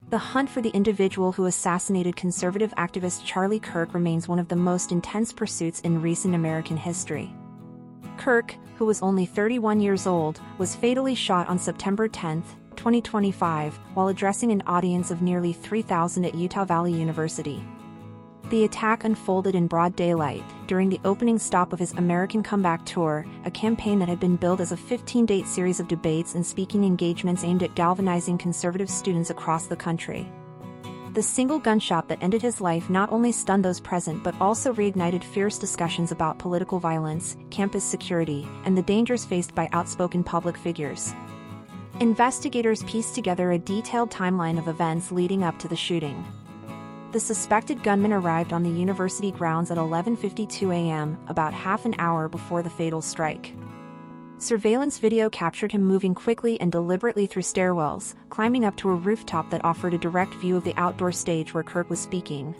The hunt for the individual who assassinated conservative activist Charlie Kirk remains one of the most intense pursuits in recent American history. Kirk, who was only 31 years old, was fatally shot on September 10, 2025, while addressing an audience of nearly 3,000 at Utah Valley University. The attack unfolded in broad daylight, during the opening stop of his American Comeback Tour, a campaign that had been billed as a 15-date series of debates and speaking engagements aimed at galvanizing conservative students across the country. The single gunshot that ended his life not only stunned those present but also reignited fierce discussions about political violence, campus security, and the dangers faced by outspoken public figures. Investigators pieced together a detailed timeline of events leading up to the shooting. The suspected gunman arrived on the university grounds at 11:52 a.m., about half an hour before the fatal strike. Surveillance video captured him moving quickly and deliberately through stairwells, climbing up to a rooftop that offered a direct view of the outdoor stage where Kirk was speaking.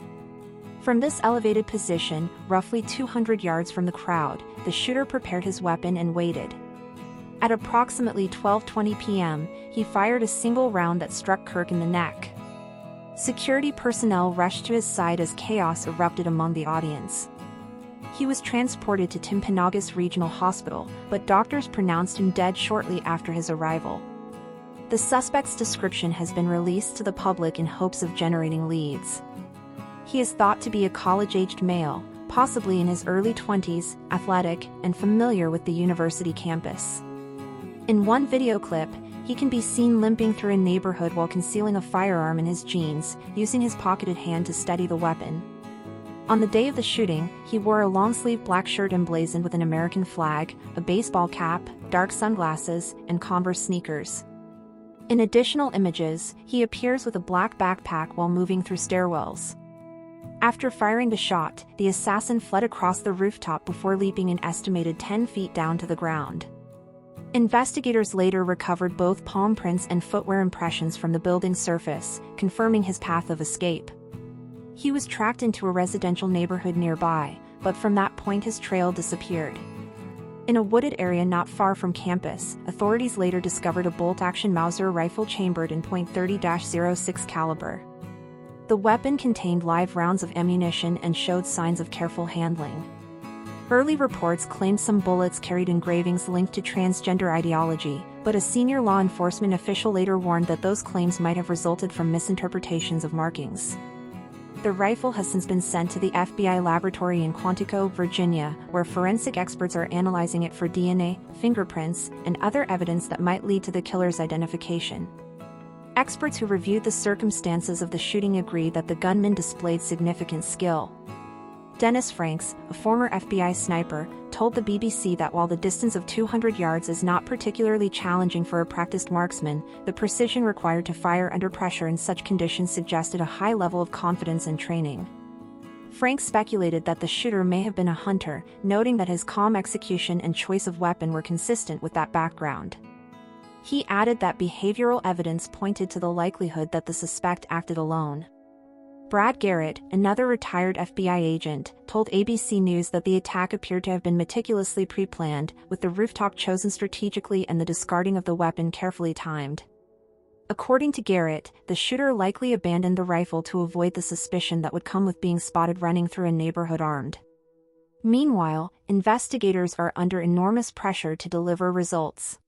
From this elevated position, roughly 200 yards from the crowd, the shooter prepared his weapon and waited. At approximately 12:20 p.m., he fired a single round that struck Kirk in the neck. Security personnel rushed to his side as chaos erupted among the audience. He was transported to Timpanogos Regional Hospital, but doctors pronounced him dead shortly after his arrival. The suspect's description has been released to the public in hopes of generating leads. He is thought to be a college-aged male, possibly in his early 20s, athletic, and familiar with the university campus. In one video clip, he can be seen limping through a neighborhood while concealing a firearm in his jeans, using his pocketed hand to steady the weapon. On the day of the shooting, he wore a long-sleeved black shirt emblazoned with an American flag, a baseball cap, dark sunglasses, and Converse sneakers. In additional images, he appears with a black backpack while moving through stairwells. After firing the shot, the assassin fled across the rooftop before leaping an estimated 10 feet down to the ground. Investigators later recovered both palm prints and footwear impressions from the building's surface, confirming his path of escape. He was tracked into a residential neighborhood nearby, but from that point his trail disappeared. In a wooded area not far from campus, authorities later discovered a bolt-action Mauser rifle chambered in .30-06 caliber. The weapon contained live rounds of ammunition and showed signs of careful handling. Early reports claimed some bullets carried engravings linked to transgender ideology, but a senior law enforcement official later warned that those claims might have resulted from misinterpretations of markings. The rifle has since been sent to the FBI laboratory in Quantico, Virginia, where forensic experts are analyzing it for DNA, fingerprints, and other evidence that might lead to the killer's identification. Experts who reviewed the circumstances of the shooting agreed that the gunman displayed significant skill. Dennis Franks, a former FBI sniper, told the BBC that while the distance of 200 yards is not particularly challenging for a practiced marksman, the precision required to fire under pressure in such conditions suggested a high level of confidence and training. Franks speculated that the shooter may have been a hunter, noting that his calm execution and choice of weapon were consistent with that background. He added that behavioral evidence pointed to the likelihood that the suspect acted alone. Brad Garrett, another retired FBI agent, told ABC News that the attack appeared to have been meticulously pre-planned, with the rooftop chosen strategically and the discarding of the weapon carefully timed. According to Garrett, the shooter likely abandoned the rifle to avoid the suspicion that would come with being spotted running through a neighborhood armed. Meanwhile, investigators are under enormous pressure to deliver results.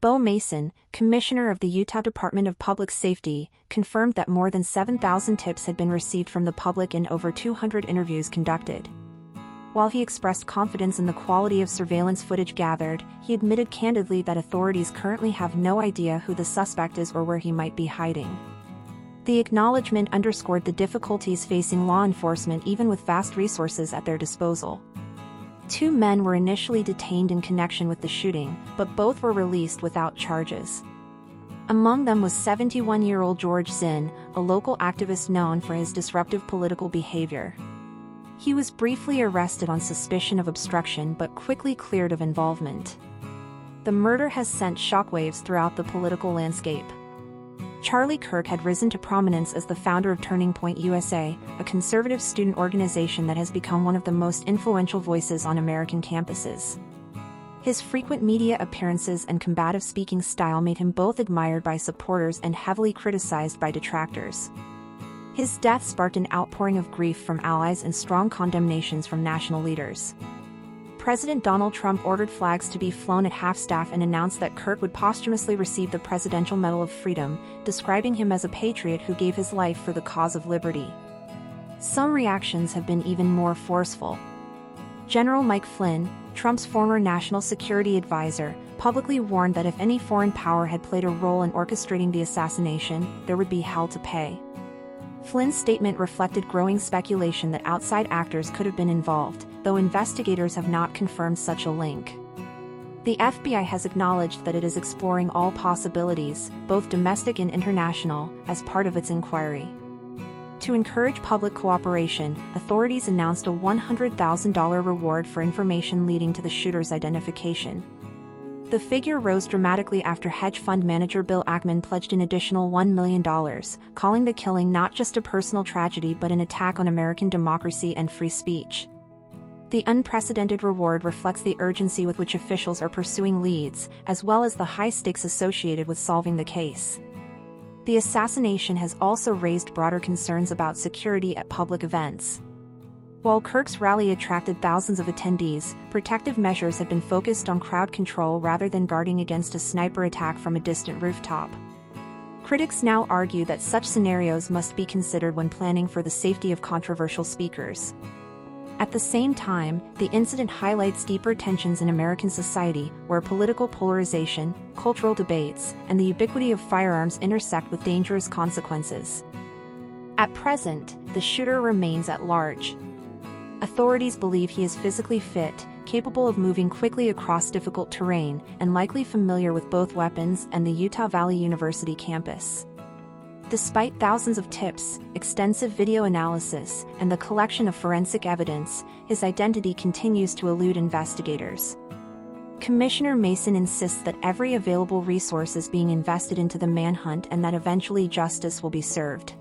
Bo Mason, commissioner of the Utah Department of Public Safety, confirmed that more than 7,000 tips had been received from the public in over 200 interviews conducted. While he expressed confidence in the quality of surveillance footage gathered, he admitted candidly that authorities currently have no idea who the suspect is or where he might be hiding. The acknowledgement underscored the difficulties facing law enforcement even with vast resources at their disposal. 2 men were initially detained in connection with the shooting, but both were released without charges. Among them was 71-year-old George Zinn, a local activist known for his disruptive political behavior. He was briefly arrested on suspicion of obstruction but quickly cleared of involvement. The murder has sent shockwaves throughout the political landscape. Charlie Kirk had risen to prominence as the founder of Turning Point USA, a conservative student organization that has become one of the most influential voices on American campuses. His frequent media appearances and combative speaking style made him both admired by supporters and heavily criticized by detractors. His death sparked an outpouring of grief from allies and strong condemnations from national leaders. President Donald Trump ordered flags to be flown at half-staff and announced that Kirk would posthumously receive the Presidential Medal of Freedom, describing him as a patriot who gave his life for the cause of liberty. Some reactions have been even more forceful. General Mike Flynn, Trump's former national security advisor, publicly warned that if any foreign power had played a role in orchestrating the assassination, there would be hell to pay. Flynn's statement reflected growing speculation that outside actors could have been involved, though investigators have not confirmed such a link. The FBI has acknowledged that it is exploring all possibilities, both domestic and international, as part of its inquiry. To encourage public cooperation, authorities announced a $100,000 reward for information leading to the shooter's identification. The figure rose dramatically after hedge fund manager Bill Ackman pledged an additional $1 million, calling the killing not just a personal tragedy but an attack on American democracy and free speech. The unprecedented reward reflects the urgency with which officials are pursuing leads, as well as the high stakes associated with solving the case. The assassination has also raised broader concerns about security at public events. While Kirk's rally attracted thousands of attendees, protective measures have been focused on crowd control rather than guarding against a sniper attack from a distant rooftop. Critics now argue that such scenarios must be considered when planning for the safety of controversial speakers. At the same time, the incident highlights deeper tensions in American society, where political polarization, cultural debates, and the ubiquity of firearms intersect with dangerous consequences. At present, the shooter remains at large. Authorities believe he is physically fit, capable of moving quickly across difficult terrain, and likely familiar with both weapons and the Utah Valley University campus. Despite thousands of tips, extensive video analysis, and the collection of forensic evidence, his identity continues to elude investigators. Commissioner Mason insists that every available resource is being invested into the manhunt and that eventually justice will be served.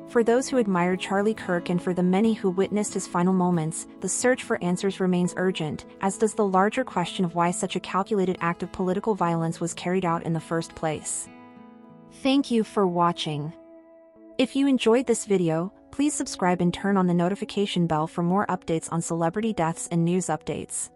For those who admired Charlie Kirk and for the many who witnessed his final moments, the search for answers remains urgent, as does the larger question of why such a calculated act of political violence was carried out in the first place. Thank you for watching. If you enjoyed this video, please subscribe and turn on the notification bell for more updates on celebrity deaths and news updates.